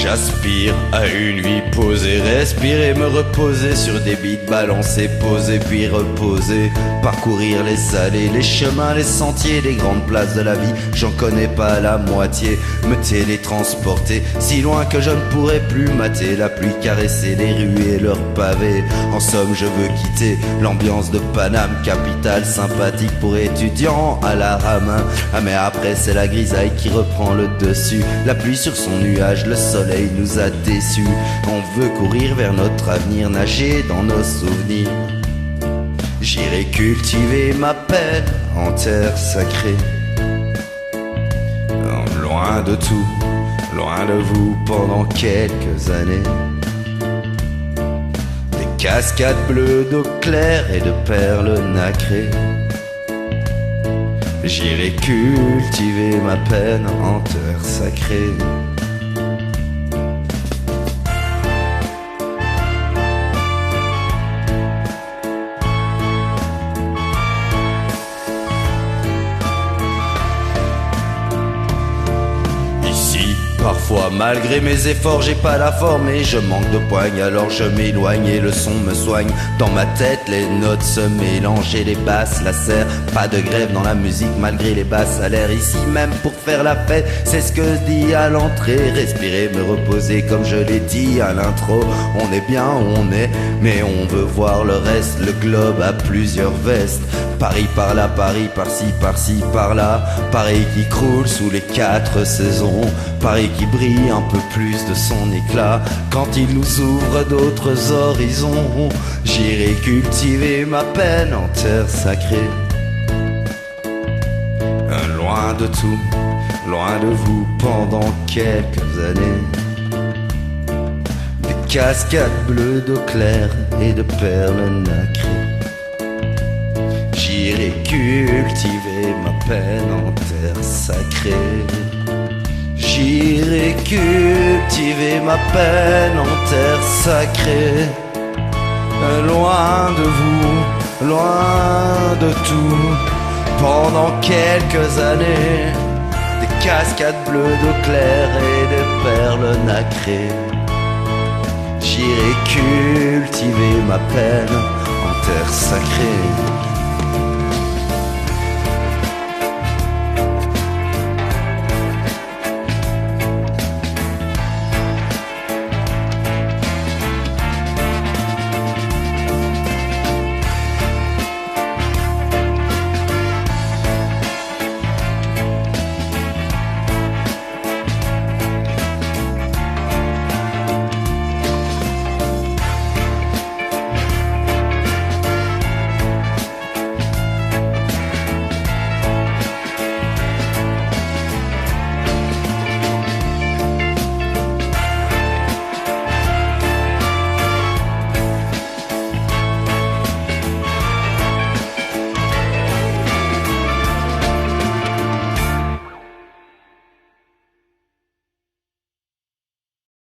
J'aspire à une vie posée, respirer, me reposer sur des bites balancées, poser puis reposer, parcourir les allées, les chemins, les sentiers, les grandes places de la vie, j'en connais pas la moitié, me télétransporter si loin que je ne pourrai plus mater la pluie, caresser les rues et leurs pavés. En somme, je veux quitter l'ambiance de Paname, capitale sympathique pour étudiants à la rame. Ah mais après c'est la grisaille qui reprend le dessus, la pluie sur son nuage, le soleil nous a déçus. On veut courir vers notre avenir, nager dans nos souvenirs. J'irai cultiver ma peine en terre sacrée, loin de tout, loin de vous pendant quelques années. Des cascades bleues d'eau claire et de perles nacrées. J'irai cultiver ma peine en terre sacrée. Parfois, malgré mes efforts, j'ai pas la forme et je manque de poigne, alors je m'éloigne et le son me soigne. Dans ma tête, les notes se mélangent et les basses la serrent. Pas de grève dans la musique malgré les bas salaires. Ici même pour faire la fête, c'est ce que je dis à l'entrée. Respirer, me reposer comme je l'ai dit à l'intro. On est bien où on est, mais on veut voir le reste. Le globe a plusieurs vestes. Paris par là, Paris par-ci, par-là. Paris qui croule sous les 4 saisons. Paris qui brille un peu plus de son éclat quand il nous ouvre d'autres horizons. J'irai cultiver ma peine en terre sacrée, loin de tout, loin de vous pendant quelques années. Des cascades bleues d'eau claire et de perles nacrées. J'irai cultiver ma peine en terre sacrée. J'irai cultiver ma peine en terre sacrée, loin de vous, loin de tout, pendant quelques années. Des cascades bleues d'eau claire et des perles nacrées. J'irai cultiver ma peine en terre sacrée.